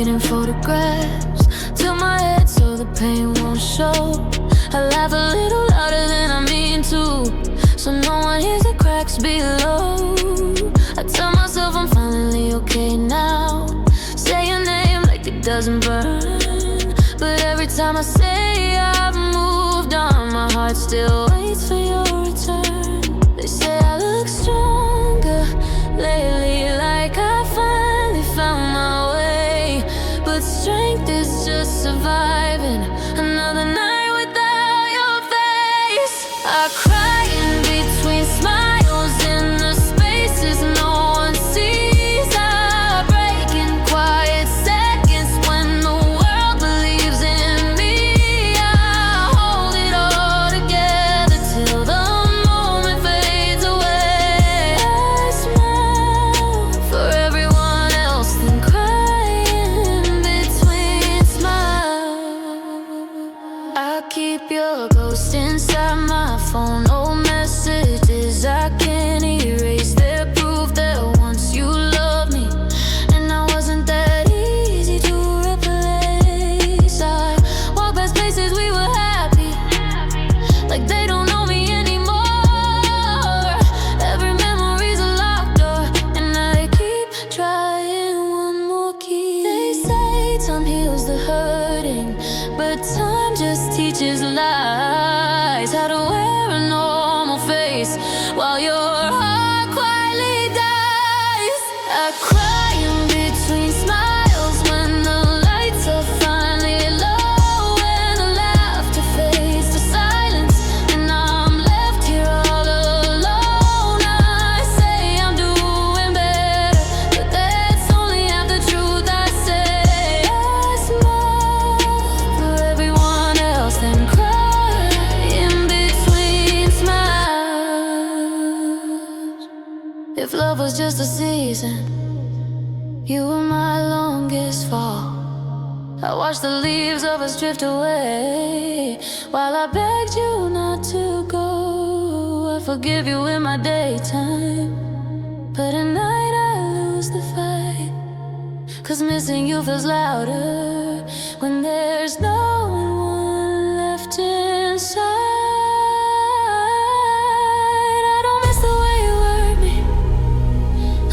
fading photographs to my head so the pain won't show. I laugh a little louder than I mean to, so no one hears the cracks below. I tell myself I'm finally okay now. Say your name like it doesn't burn, but every time I say I've moved on, my heart still waits for your return. They say I look stronger lately, like I finally found my way, but strength is just surviving another night without your face. I cry in between smiles in the spaces no one sees. I break in quiet seconds when the world believes in me. I hold it all together till the moment fades away. I smile for everyone else, then cry in between smiles. I keep your ghost inside my phone, old messages I can't erase. They're proof that once you loved me, and I wasn't that easy to replace. I walk past places we were happy, like they don't know me anymore. Every memory's a locked door, and I keep trying one more key. They say time heals the hurting, but time just teaches lies. How to wear a normal face while your heart quietly dies. I cry in between smiles when the lights are finally low, and the laughter fades to silence, and I'm left here all alone. I say I'm doing better, but that's only half the truth. I say I smile for everyone else, then cry in between smiles. If love was just a season, you were my longest fall. I watched the leaves of us drift away while I begged you not to go. I forgive you in my daytime, but at night I lose the fight. 'Cause missing you feels louder when there's no one left inside. I don't miss the way you hurt me,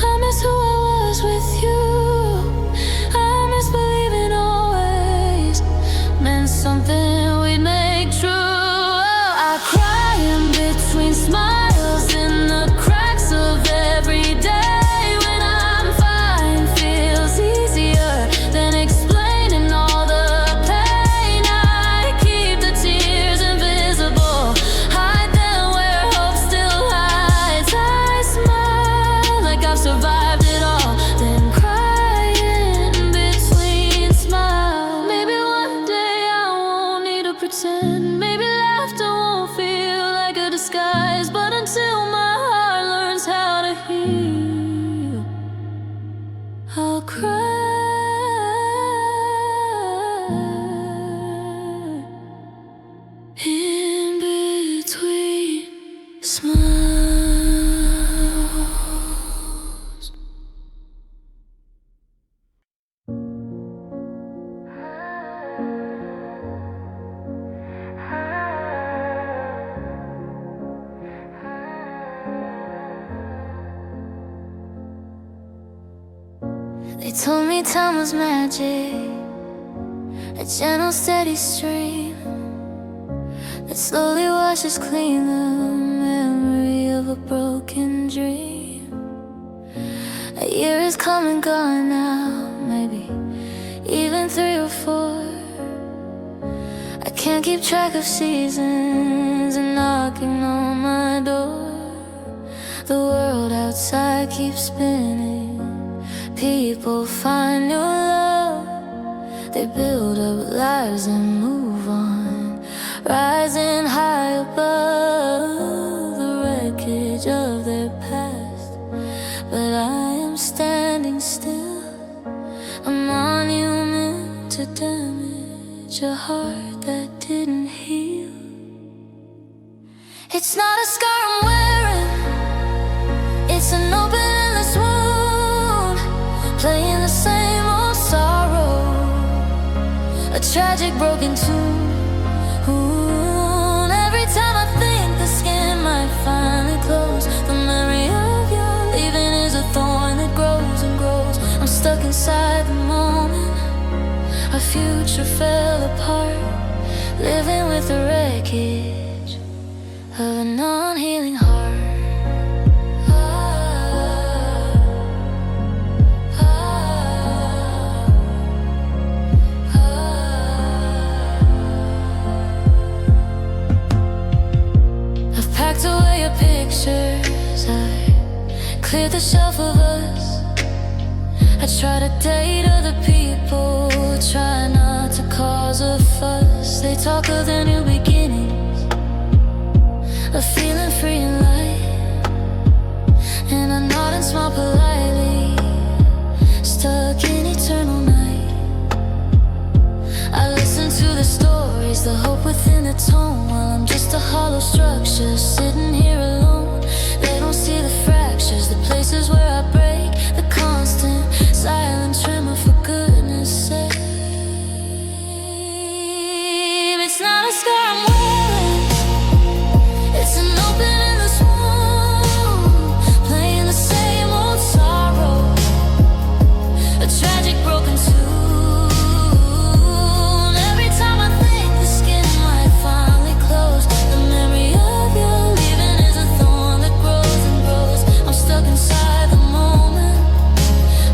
I miss who I was with you. I miss believing always meant something we'd make true. Oh, I cry in between smiles in the cracks of every day. When I'm fine feels easier than explaining all the pain. I keep the tears invisible, hide them where hope still hides. I smile like I've survived it all, then cry in between smiles. Maybe one day I won't need to pretend. Maybe laughter won't feel like a disguise. But until my heart learns how to heal, I'll cry in between smiles. They told me time was magic, a gentle steady stream that slowly washes clean the memory of a broken dream. A year is come and gone now, maybe even 3 or 4. I can't keep track of seasons and knocking on my door. The world outside keeps spinning, people find new love, they build up lives and move on, rising high above the wreckage of their past. But I am standing still, a monument to damage, a heart that didn't heal. It's not a scar I'm wearing, it's an open endless wound, playing the same old sorrow tragic broken tune. Every time I think the skin might finally close, the memory of you leaving is a thorn that grows and grows. I'm stuck inside the moment our future fell apart, living with the wreckage of a non-healing heart. I've packed away your pictures, I cleared the shelf of us. I try to date other people, try not to cause a fuss. They talk of their new beginnings, of feeling free and light, and I nod and smile politely, stuck in eternal night. I listen to the stories, the hope within the tone, while I'm just a hollow structure, sitting here alone. They don't see the fractures, the places where I break, the constant silent tremor, for goodness sake. It's not a scar I'm wearing, it's an open endless wound, playing the same old sorrow, a tragic broken tune. Every time I think the skin might finally close, the memory of you leaving is a thorn that grows and grows. I'm stuck inside the moment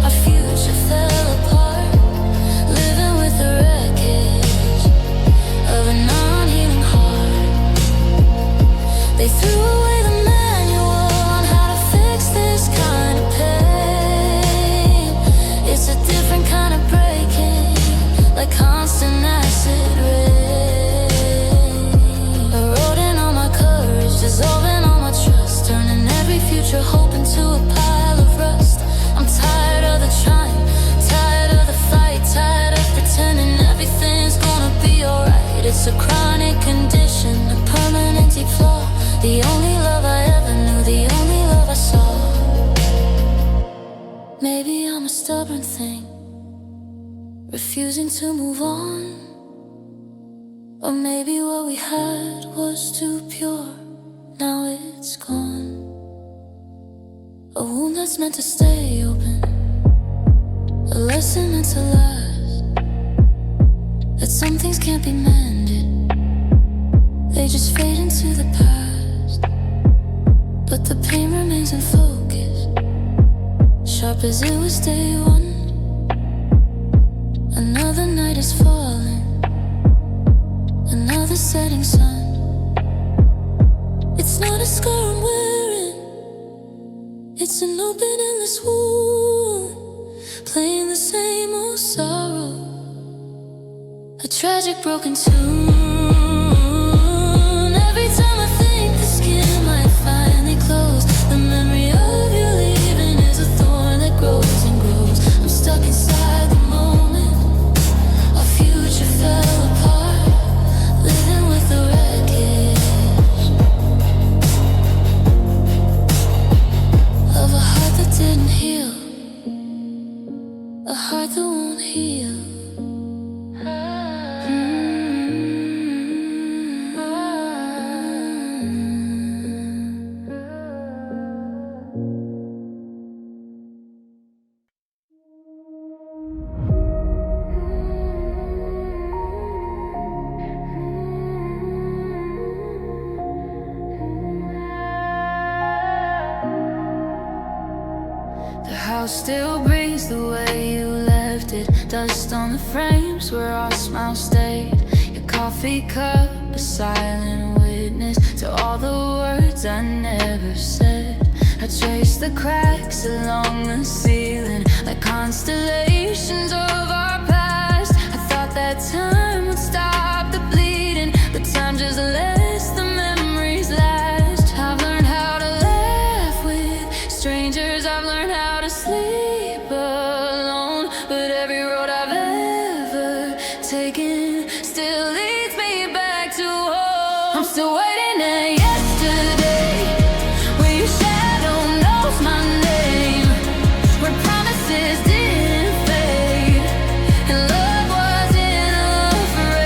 our future fell apart, living with the wreckage of a non-healing heart. They threw away the manual on how to fix this kind of pain. It's a different kind of breaking, like constant acid rain, eroding all my courage, dissolving all my trust, turning every future hope into a pile of rust. I'm tired of the trying, tired of the fight, tired of pretending everything's gonna be alright. It's a chronic condition, a permanent deep flaw, the only love I ever knew, the only love I saw. Maybe I'm a stubborn thing, refusing to move on, or maybe what we had was too pure, now it's gone. A wound that's meant to stay open, a lesson meant to last, that some things can't be mended, they just fade into the past. But the pain remains in focus, sharp as it was day one. Another night is falling, another setting sun. It's not a scar I'm wearing, it's an open endless wound, playing the same old sorrow, a tragic broken tune. Every time I think the skin might finally close, the memory of you leaving is a thorn that grows and grows. I'm stuck inside the moment our future fell apart, living with the wreckage of a heart that didn't heal, a heart that won't heal. The house still breathes the way you left it, dust on the frames where our smiles stayed. Your coffee cup, a silent witness to all the words I never said. I trace the cracks along the ceiling, like constellations of our past. I thought that time would stop the bleeding, but time just lets the memories last. I've learned how to laugh with strangers, I've learned how to sleep alone, but every road I've ever taken still leads me back to home. I'm still waiting at yesterday, where your shadow knows my name, where promises didn't fade, and love wasn't enough for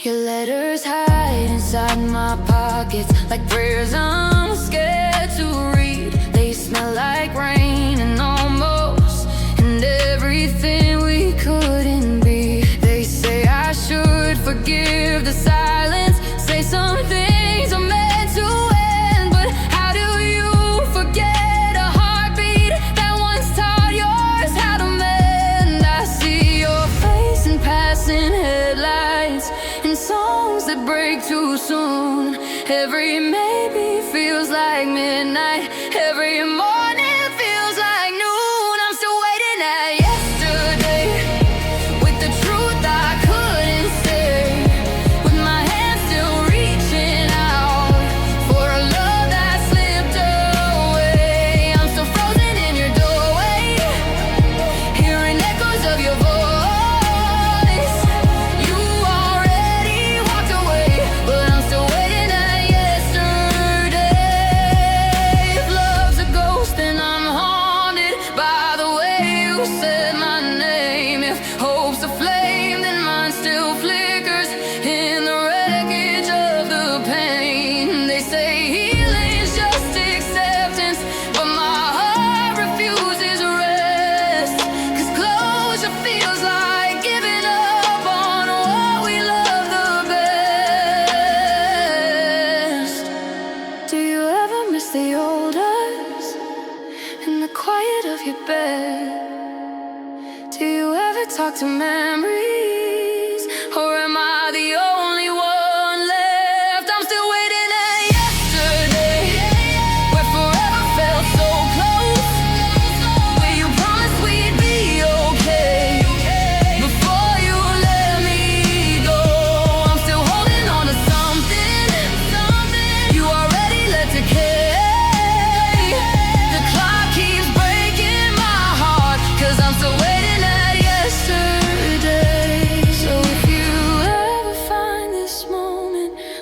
Your letters hide inside my pockets like prayers I'm scared to read. They smell like rain and almost and everything we couldn't be. They say I should forgive the silence, say some things are meant to end. But how do you forget a heartbeat that once taught yours how to mend? I see your face in passing headlights and songs that break too soon. Every maybe feels like midnight. Every morning feels like noon. I'm still waiting at yesterday with the truth I couldn't say, with my hands still reaching out for a love that slipped away. I'm still frozen in your doorway, hearing echoes of your voice. The old us in the quiet of your bed. Do you ever talk to memories, or am I the only one left? I'm still waiting at yesterday, where forever felt so close, where you promised we'd be okay before you let me go. I'm still holding on to something you already let decay.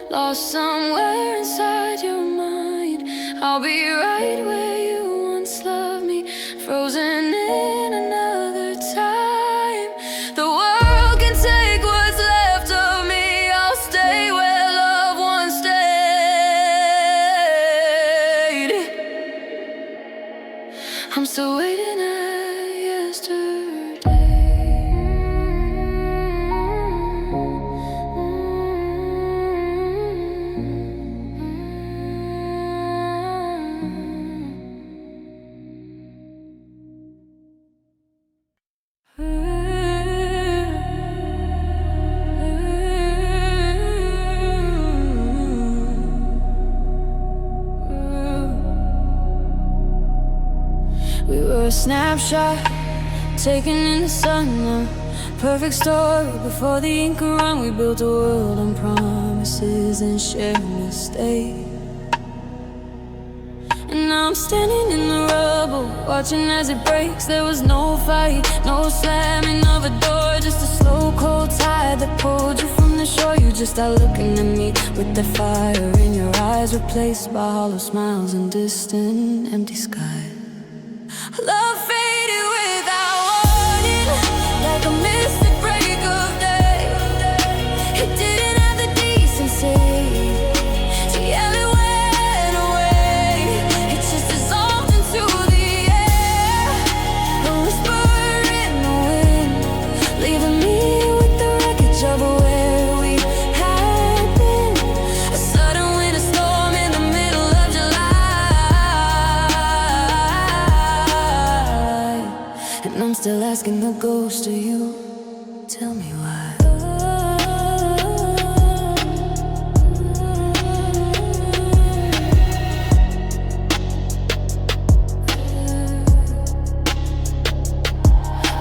Lost somewhere inside your mind, I'll be right where you once loved me, frozen in another time. The world can take what's left of me, I'll stay where love once stayed. I'm still waiting at yesterday. We were a snapshot taken in the sun, a perfect story before the ink run. We built a world on promises and shared mistakes. And now I'm standing in the rubble, watching as it breaks. There was no fight, no slamming of a door, just a slow cold tide that pulled you from the shore. You just started looking at me with that fire in your eyes, replaced by hollow smiles and distant empty skies. Love faded without warning, like a mystic break of day. It didn't have the decency to yell it went away. It just dissolved into the air, a whisper in the wind, leaving me with the wreckage of where we had been. A sudden winter storm in the middle of July, and I'm still asking the ghost of you, tell me why.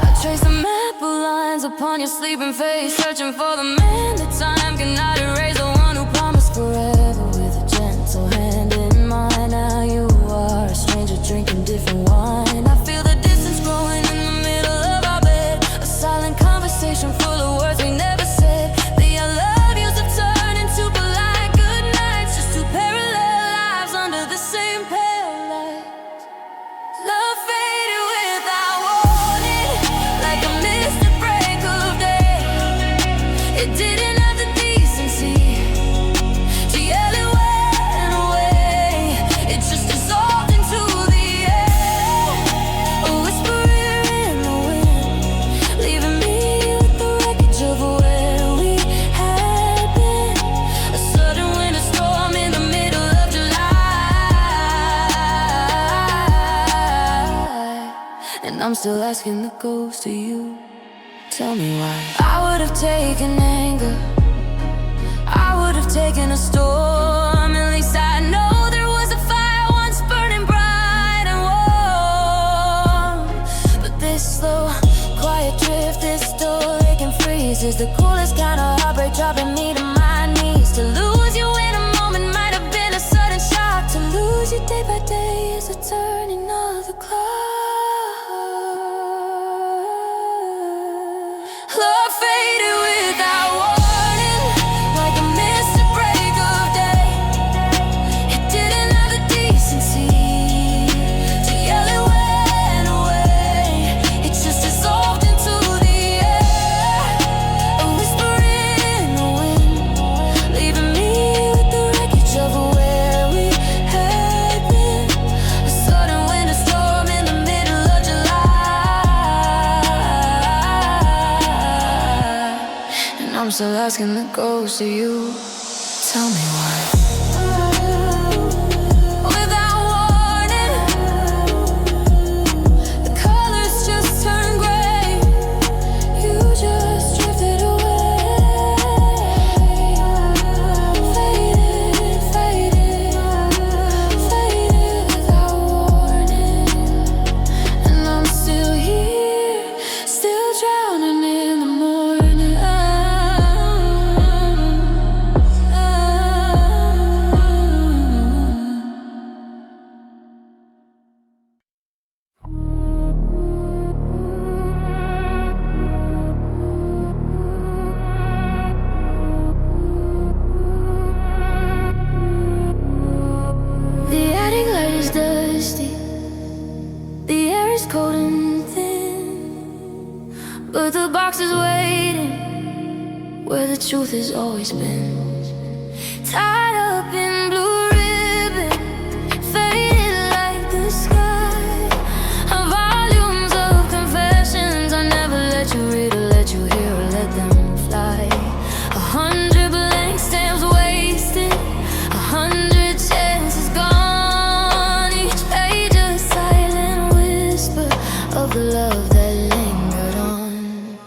I trace the map of lines upon your sleeping face, searching for the man that time cannot erase, the one who promised forever with a gentle hand in mine. Now you are a stranger drinking different wine. I feel the distance growing in the middle of our bed, a silent conversation full of words we never said. The I love yous have turned into polite good nights, just two parallel lives under the same pale light. Love faded without warning, like a mystic break of day. It I'm still asking the ghost of you. Tell me why. I would have taken anger, I would have taken a storm. At least I know there was a fire once burning bright and warm. But this slow, quiet drift, this dull aching freeze is the coolest kind of heartbreak, dropping me to my knees. To lose you in a moment might have been a sudden shock. To lose you day by day is a turning of the clock. Love faded without warning, like a mystic break of day. It didn't have the decency to yell it went away. It just dissolved into the air, a whisper in the wind, leaving me with the wreckage of where we had been. A sudden winter storm in the middle of July, and I'm still asking the ghost of you. Tell me why. Without warning, the colors just turned gray. You just drifted away. Faded, faded, faded without warning. And I'm still here, still drowning in the morning. The attic light is dusty, the air is cold and thin, but the box is waiting where the truth has always been. Tied up in blue ribbon, faded like the sky. Volumes of confessions I never let you read or let you hear or let them fly. 100 blank stamps wasted, 100 chances gone. Each page a silent whisper of the love that lingered on.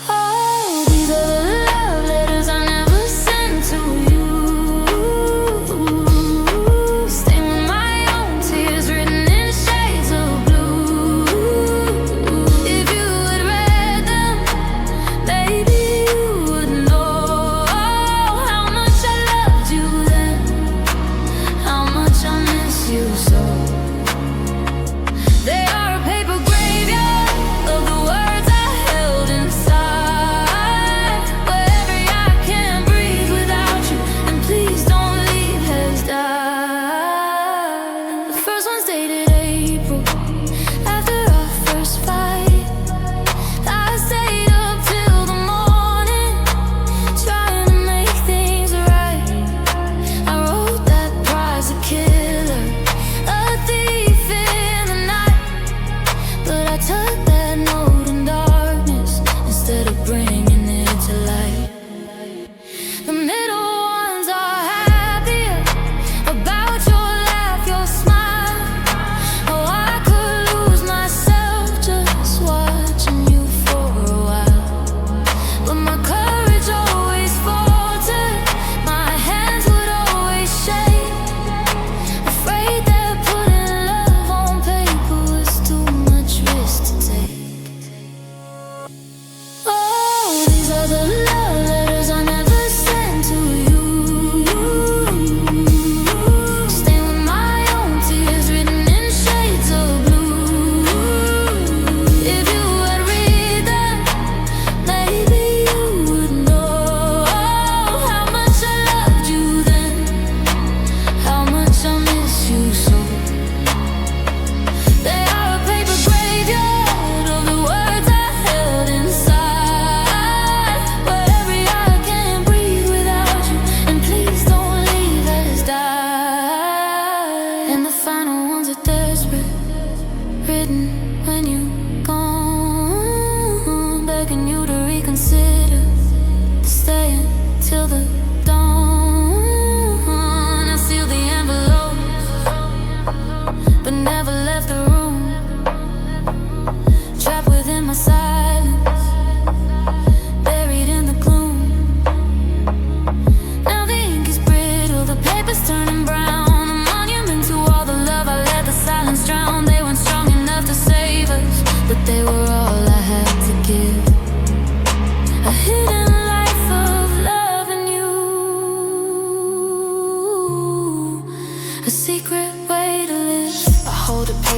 Oh, these are the love letters I never sent to you.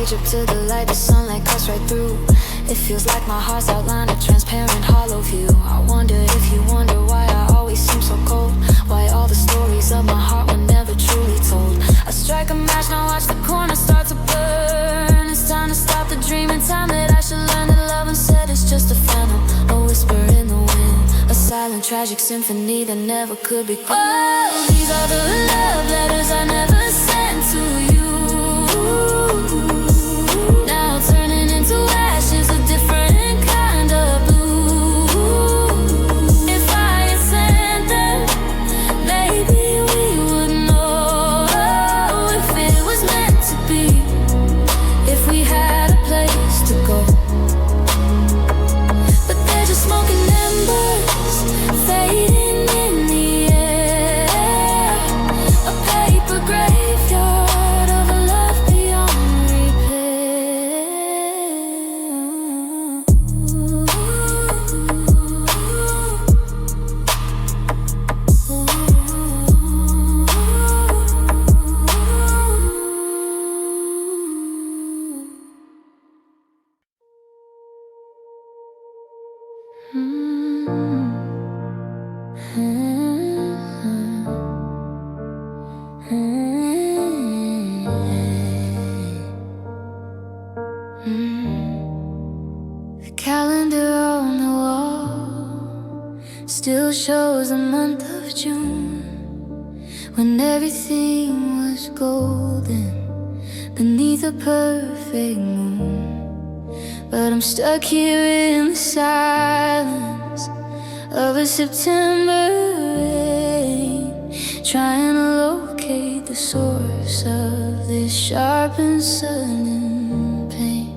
page up to the light, the sunlight cuts right through. It feels like my heart's outlined a transparent hollow view. I wonder if you wonder why I always seem so cold, why all the stories of my heart were never truly told. I strike a match, now watch the corner start to burn. It's time to stop the dream, and time that I should learn that love unsaid is just a phantom, a whisper in the wind, a silent tragic symphony that never could be quite. Oh, these are the love letters I never sent to you, now turning into ashes, a different kind of blue. If I had sent them, maybe we would know if it was meant to be, if we had a place to go. But they're just smoking embers, fading in the air, a paper graveyard of a love beyond repair. The calendar on the wall still shows the month of June, when everything was golden beneath a perfect moon. But I'm stuck here in the silence of a September rain, trying to locate the source of this sharp and sudden pain.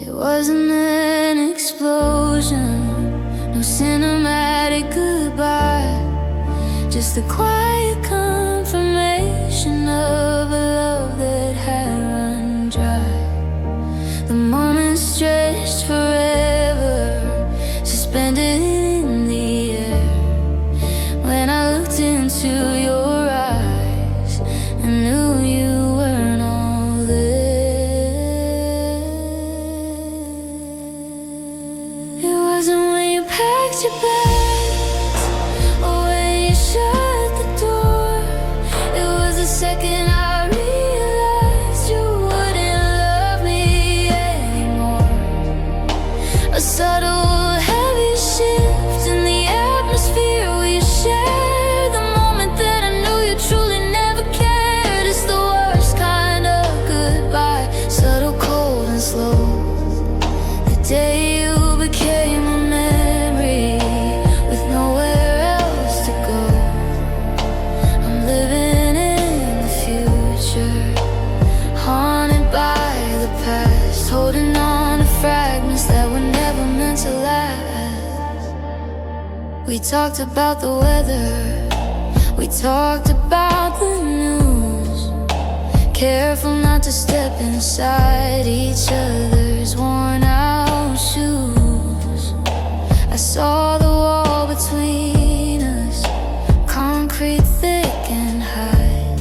It wasn't an explosion, no cinematic goodbye, just the quiet confirmation of a love that had run dry. The moment stretched forever, suspended in the air, when I looked into your eyes and knew you weren't all there. It wasn't when you packed your bags or when you shut the door. It was the second I realized you wouldn't love me anymore. A subtle, heavy shift in the atmosphere we shared, the moment that I knew you truly never cared. It's the worst kind of goodbye, subtle, cold and slow. The day you became a memory with nowhere else to go. I'm living in the future, haunted by the past, holding on to fragments that were never meant to last. We talked about the weather, we talked about the news, careful not to step inside each other's worn out shoes. I saw the wall between us, concrete thick and high,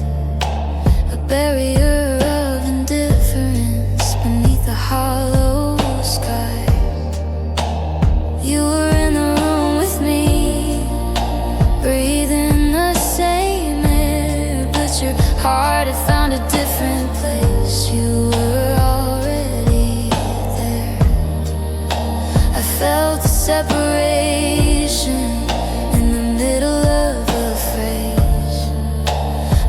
a barrier of indifference beneath the hollow sky. You were in the room with me, breathing the same air, but your heart had found a different place. You were already there. I felt the separation in the middle of a phrase,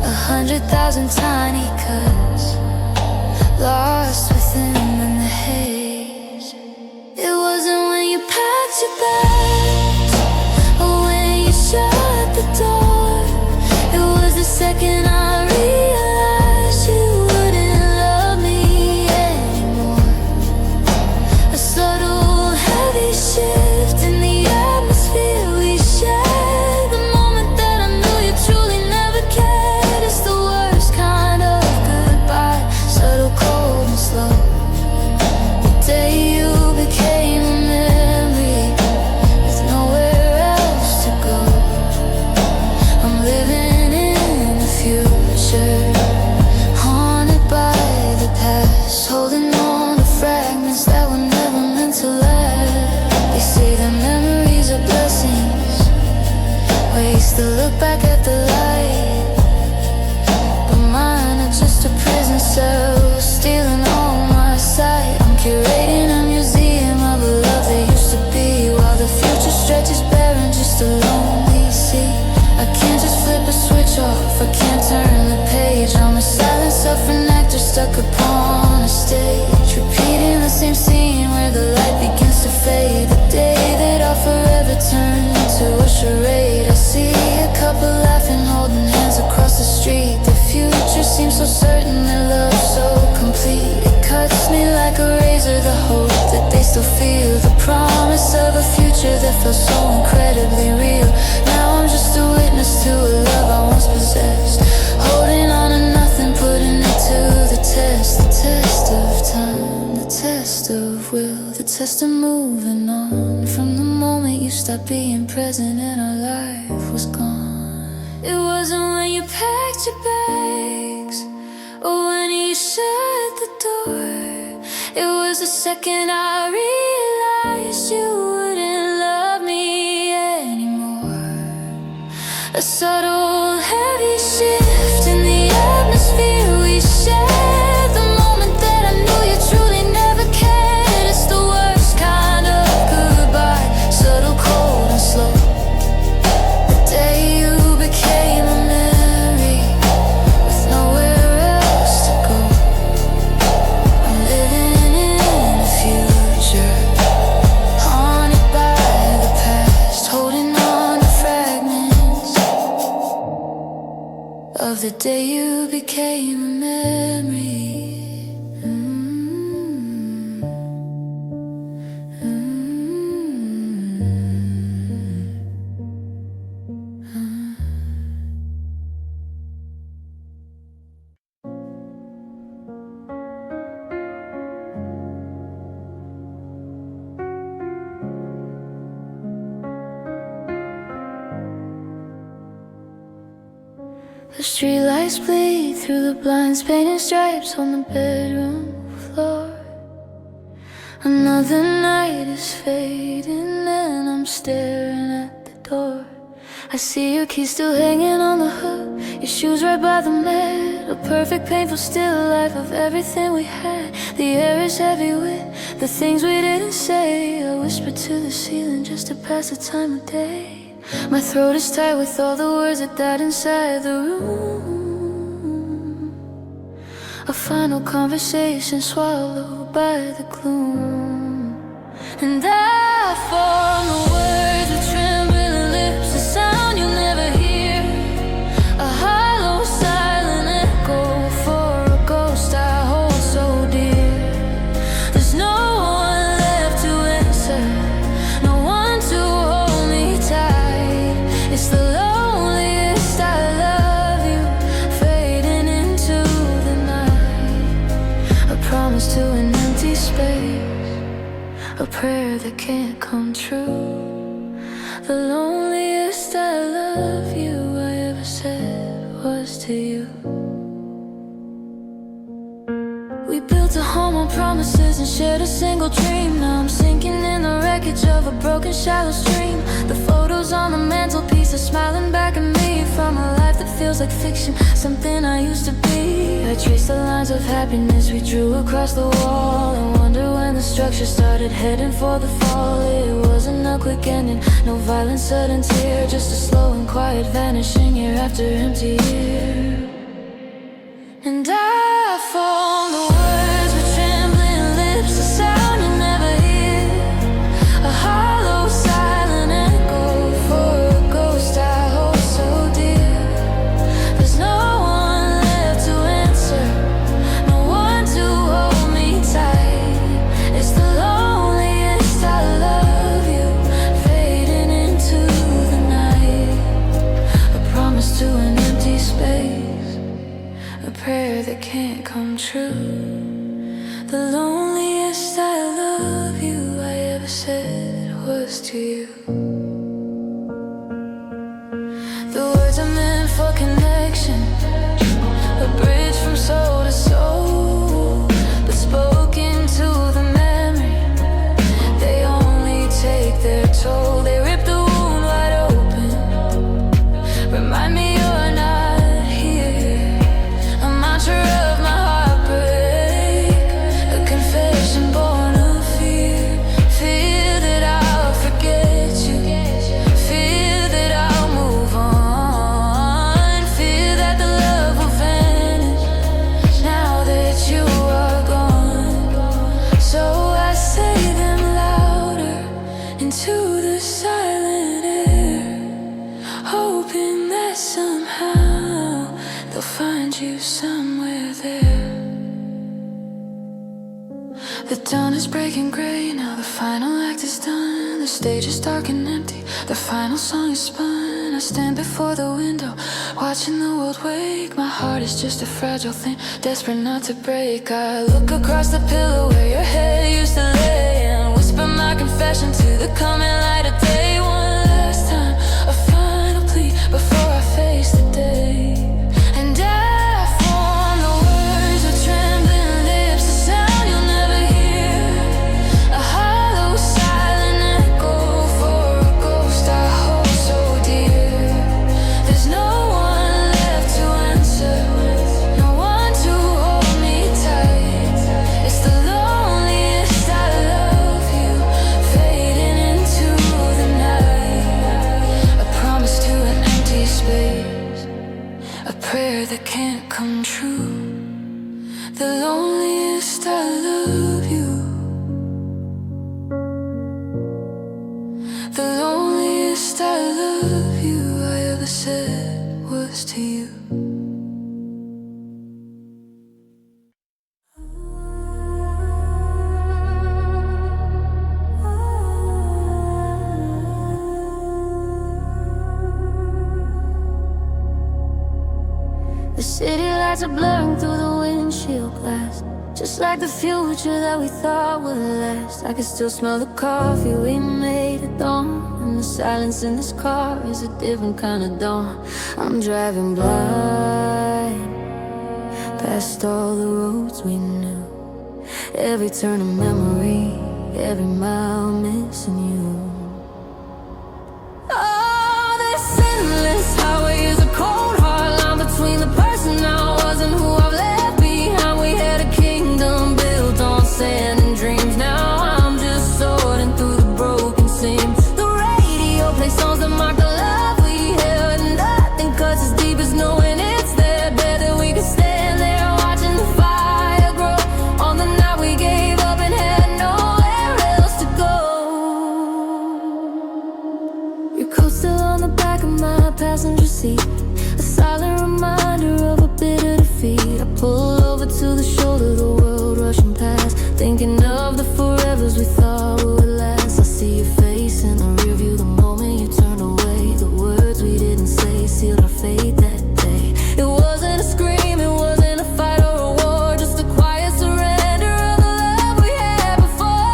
100,000 tiny cuts lost within the haze. It wasn't when you packed your bags or when you shut the door. It was the second I realized you wouldn't love me anymore. A subtle, heavy shift in the atmosphere we shared, the moment that I knew you truly never cared. It's the worst kind of goodbye, subtle, cold and slow. The day you became a memory with nowhere else to go. I'm living in the future. ways to look back at the light, but mine are just a prison cell, stealing all my sight. I'm curating a museum of a love that used to be, while the future stretches barren, just a lonely sea. I can't just flip a switch off, I can't turn the page. I'm a silent suffering actor stuck upon a stage, repeating the same scene where the light begins to fade. The day that I'll forever turn into a charade. I see a couple laughing, holding hands across the street. The future seems so certain, their love so complete. It cuts me like a razor, the hope that they still feel, the promise of a future that felt so incredibly real. Now I'm just a witness to a love I once possessed, holding on to nothing, putting it to the test of time, the test of will, the test of moving on. From the moment you stopped being present and our life was gone. It wasn't when you packed your bags or when you shut the door. It was the second I realized you wouldn't love me anymore. A subtle, heavy shift in the atmosphere we shared. The moment that I knew you truly never cared. It's the worst kind of goodbye, subtle, cold and slow. The day you became a memory with nowhere else to go. I'm living in the future, haunted by the past, holding on to fragments of the day you became a memory. The streetlights bleed through the blinds, painting stripes on the bedroom floor. Another night is fading and I'm staring at the door. I see your keys still hanging on the hook, your shoes right by the mat. A perfect, painful still life of everything we had. The air is heavy with the things we didn't say. I whisper to the ceiling just to pass the time of day. My throat is tight with all the words that died inside the room. A final conversation swallowed by the gloom. And I form the words with trembling lips, a sound you'll never hear, a hollow silent echo for a ghost I hold so dear. There's no one left to answer, no one to hold me tight. It's the loneliest I love you, fading into the night. A promise to an empty space, a prayer that can't come true. The loneliest I love you I ever said was to you. We built a home on promises and shared a single dream. Now I'm sinking in the wreckage of a broken shallow stream. The photos on the mantelpiece are smiling back at me from a life that feels like fiction, something I used to be. I trace the lines of happiness we drew across the wall and wonder when the structure started heading for the fall. It wasn't a quick ending, no violent sudden tear, just a slow and quiet vanishing year after empty year. And I fall the words with trembling lips, a sound you never hear, a hollow silent echo for a ghost I hold so dear. There's no one left to answer, no one to hold me tight. It's the loneliest I love you, fading into the night. A promise to an empty space, a prayer that can't come true. The loneliest I love you I ever said was to you. The words are meant for connection, a bridge from soul to soul, but spoken to the memory, they only take their toll. They rip the wound wide open, find you somewhere there. The dawn is breaking gray, now the final act is done. The stage is dark and empty, the final song is spun. I stand before the window, watching the world wake. My heart is just a fragile thing, desperate not to break. I look across the pillow where your head used to lay, and whisper my confession to the coming light of day. One last time, a final plea before I face the day. And I form the words with trembling lips, a sound you'll never hear, a hollow silent echo for a ghost I hold so dear. There's no one left to answer, no one to hold me tight. It's the loneliest I love you, fading into the night. A promise to an empty space, a prayer that can't come true. The loneliest I love you, the loneliest I love you I ever said was to you. The city lights are blurring through the windshield glass, just like the future that we thought would last. I can still smell the coffee we made at dawn, and the silence in this car is a different kind of dawn. I'm driving blind past all the roads we knew, every turn a memory, every mile missing you. Oh, this endless highway is a cold hard line between the person I was and who I've left behind. We had a kingdom built on sand and dreams. Now I'm just sorting through the broken seams. The radio plays songs that mock the love we held, and nothing cuts as deep as knowing it's there. Bet that we could stand there watching the fire grow on the night we gave up and had nowhere else to go. Your coat's still on the back of my passenger seat, a silent reminder of a bitter defeat. I pull over to the shoulder, the world rushing past, thinking of the forevers we thought would last. I see your face in the rearview the moment you turned away. The words we didn't say sealed our fate that day. It wasn't a scream, it wasn't a fight or a war, just a quiet surrender of the love we had before.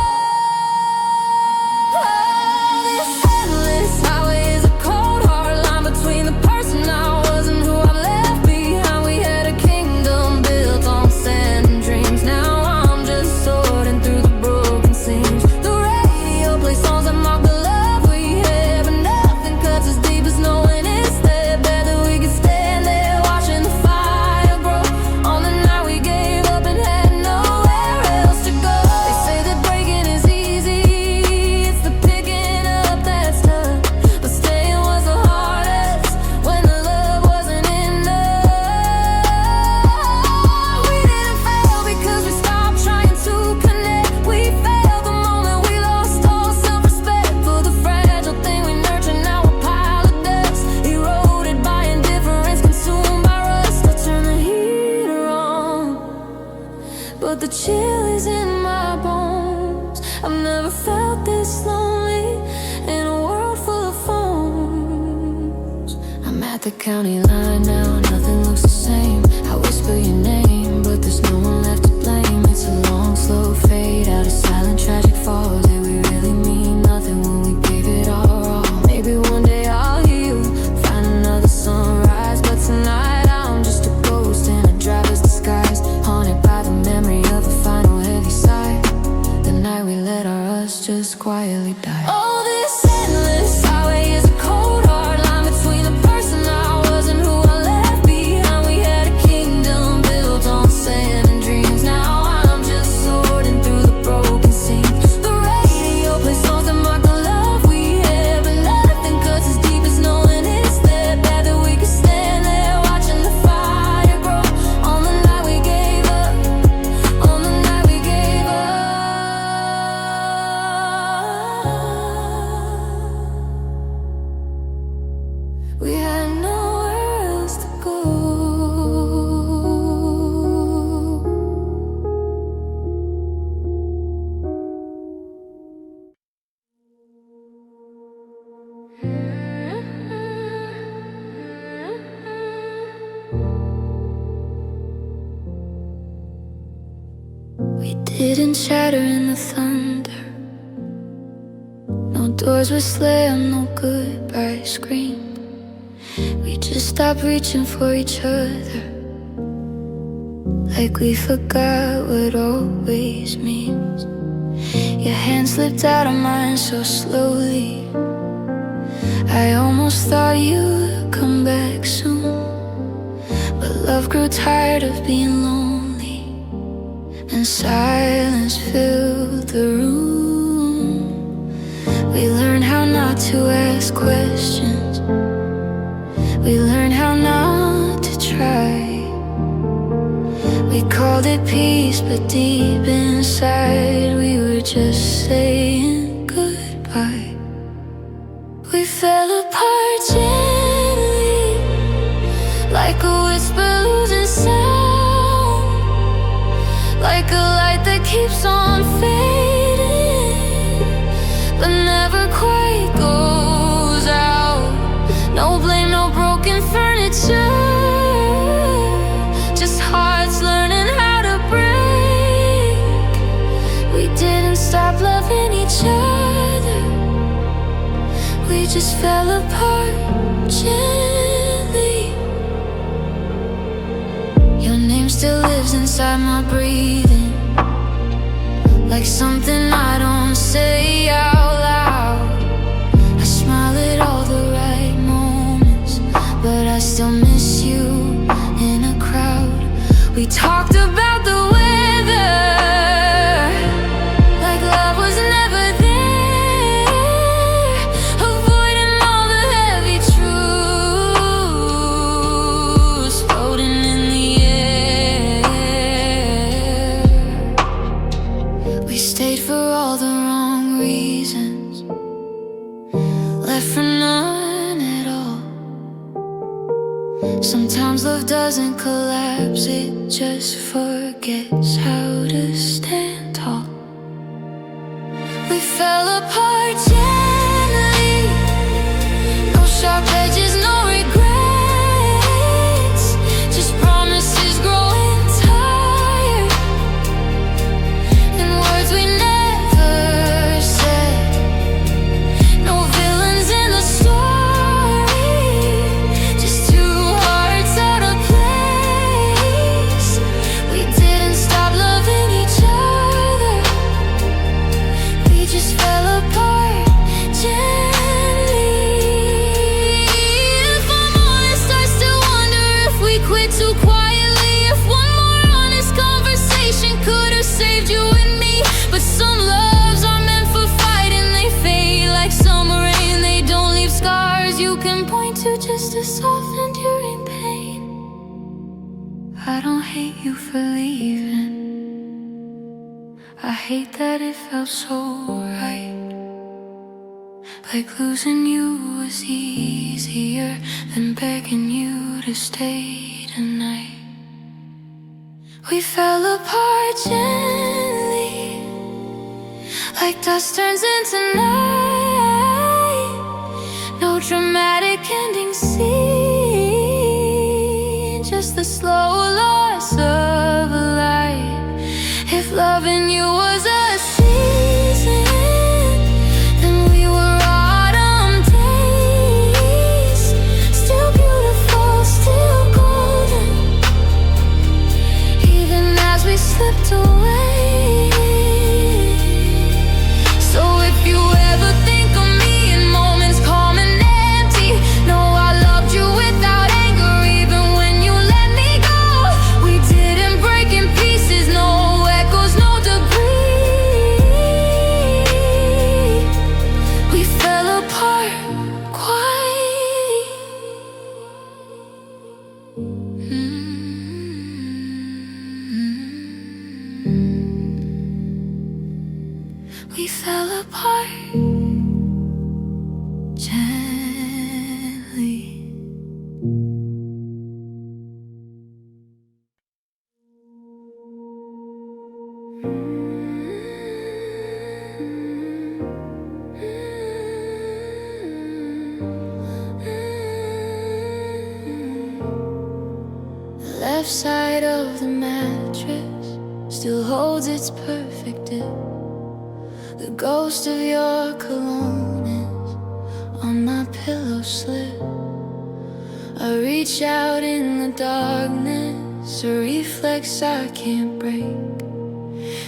Oh, this endless highway is a cold hard line between the person I was and who I've left behind. We had a kingdom built on sand and dreams. Now I'm just sorting through the broken seams. The radio plays songs that mock the love we had, but nothing cuts as deep as knowing it's there. Bet that we could stand there watching the fire grow on the night we gave up and had nowhere else to go. They say that breaking is easy, it's the picking up that's tough, but staying was the hardest when the love wasn't enough. We didn't fail because we stopped trying to connect. We failed the moment we lost all self-respect for the fragile thing we nurture. Now a pile of dust, eroded by indifference, consumed by rust. I turn the heater on, but the chill is in my bones. I've never felt this lonely in a world full of phones. I'm at the county line now, nothing looks the same. I whisper your name, but there's no one left to blame. It's a long, slow fade out of silent, tragic falls. Did we really mean nothing when we gave it our all? Maybe one day I'll hear you, find another sunrise, but tonight I'm just a ghost in a driver's disguise, haunted by the memory of a final heavy sigh, the night we let our us just quietly die. Oh, this endless highway is a cold hard line between the person I was and who I left behind. We had a kingdom built on sand and dreams. Now I'm just sorting through the broken seams. The radio plays songs that mock the love we had, but nothing cuts as deep as knowing it's there. Bet that we could stand there watching the fire grow on the night we gave up, on the night we gave up. We had nowhere else to go. didn't shatter in the thunder. No doors were slammed, no goodbye screamed. We just stopped reaching for each other, like we forgot what always means. Your hand slipped out of mine so slowly, I almost thought you'd come back soon. But love grew tired of being lonely, and silence filled the room. We learned how not to ask questions, we learned how not to try. We called it peace, but deep inside we were just saying goodbye. We fell apart gently, like a whisper losing sound, like a light that keeps on fading, but never quite goes out. No blame, no broken furniture, just hearts learning how to break. We didn't stop loving each other, we just fell apart gently. Your name still lives inside my breathing, like something I don't say out loud. I smile at all the right moments, but I still miss you in a crowd. We talked about the weather, like love was never there, avoiding all the heavy truths floating in the air. We stayed for all the wrong reasons, left for none at all. Sometimes love doesn't collapse, it just forgets how to stand tall. We fell apart gently, no sharp edges, no regrets, just promises growing tired, and words we never said. No villains in the story, just two hearts out of place. We didn't stop loving each other, we just fell apart gently. If I'm honest, I still wonder if we quit too quietly, if one more honest conversation could have saved you and me. But some loves are meant for fighting, they fade like summer rain, they don't leave scars you can point to just to soften during pain. I don't hate you for leaving, I hate that it felt so right, like losing you was easier than begging you to stay tonight. We fell apart gently, like dust turns into night. No dramatic ending scene, just the slow loss of a light. If loving you was a season, then we were autumn days, still beautiful, still golden, even as we slipped away. So if you ever think of me in moments calm and empty, know I loved you without anger, even when you let me go. We didn't break in pieces, no echoes, no debris. We fell apart quietly. We fell apart gently. left side of the mattress still holds its perfect dip. The ghost of your cologne is on my pillow slip. I reach out in the darkness, a reflex I can't break,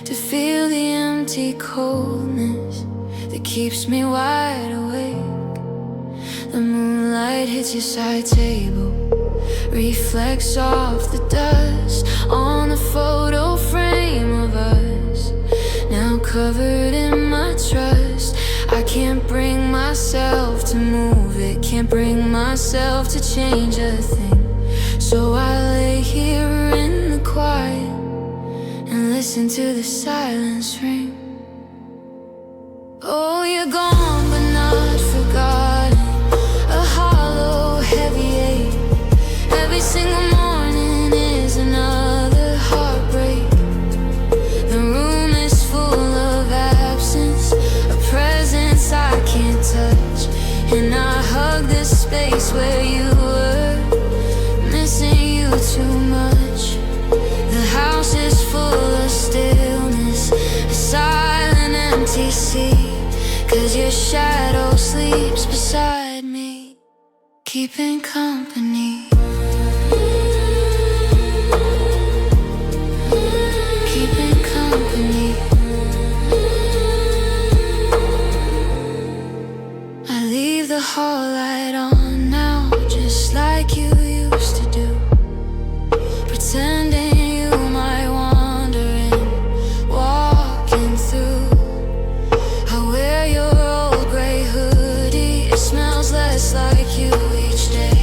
to feel the empty coldness that keeps me wide awake. The moonlight hits your side table, reflects off the dust on the photo frame of us, now covered in my trust. I can't bring myself to move it, can't bring myself to change a thing. So I lay here in the quiet and listen to the silence ring. Oh, you're gone but not forgotten, a hollow, heavy ache. Every single morning is another heartbreak. The room is full of absence, a presence I can't touch, and I hug the space where you were, missing you too much. The house is full of stillness, a silent empty sea, 'cause your shadow sleeps beside me, keeping company. Keeping company. I leave the hall light on now, just like you used to do, pretending you might wander in, walking through. I wear your old gray hoodie, it smells less like you each day.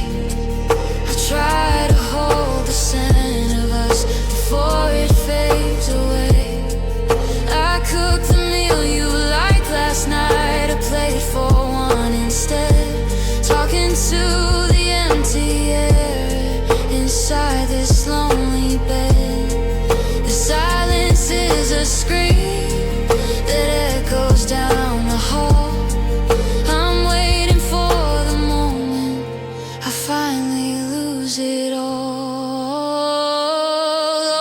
I try to hold the scent of us before it fades away. I cooked the meal you liked last night, I played for one instead, talking to the empty air inside this lonely bed. The silence is a scream that echoes down the hall. I'm waiting for the moment I finally lose it all.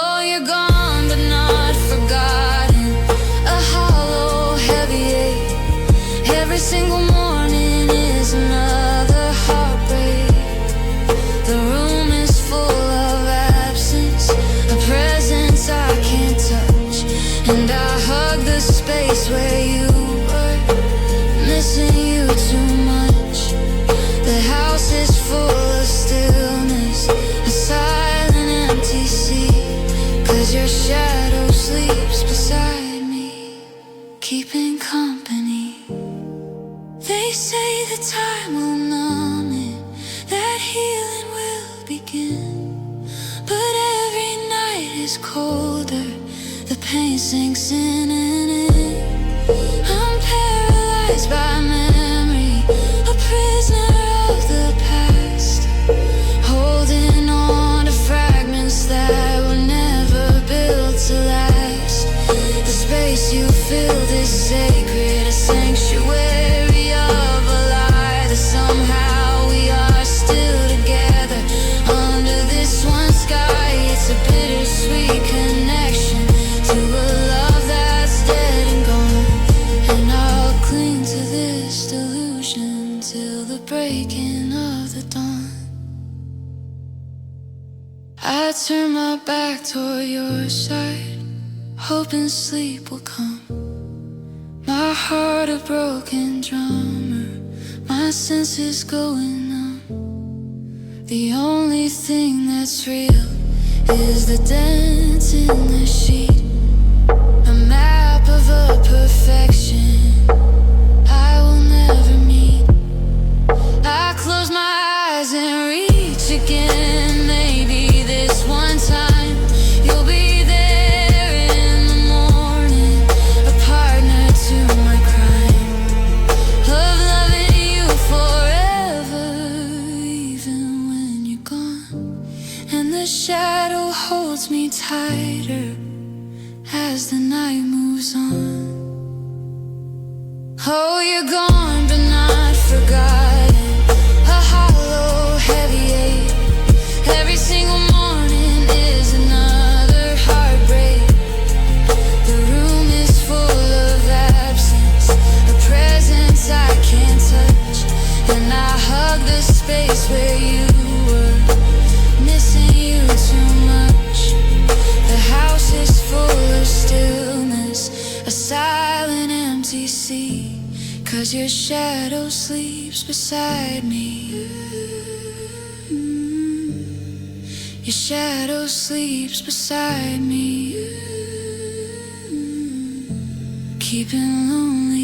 Oh, you're gone but not forgotten, a hollow, heavy ache. Every single morning is another heartbreak. The room is full of absence, a presence I can't touch, and I hug the space where you were, missing you too much. The house is full of stillness, a silent empty sea, 'cause your shadow sleeps beside me, keeping company. They say the time will numb it, that healing will begin, but every night is colder, the pain sinks in and in. I'm paralyzed by memory, a prisoner of the past, holding on to fragments that were never built to last. The space you filled is sacred, a sanctuary of a lie, that somehow we are still together under this one sky. It's a bittersweet connection to a love that's dead and gone, and I'll cling to this delusion till the breaking of the dawn. I turn my back toward your side, hoping sleep will come. My heart a broken drummer, my senses going numb. The only thing that's real is the dent in the sheet, a map of a perfection I will never meet. I close my eyes and reach again, maybe this one time you'll be there in the morning, a partner to my crime, of loving you forever, even when you're gone. And the shadow holds me tighter as the night moves on. Oh, you're gone but not forgotten, a hollow, heavy ache. Every single morning is another heartbreak. beside me. Your shadow sleeps beside me. Keeping lonely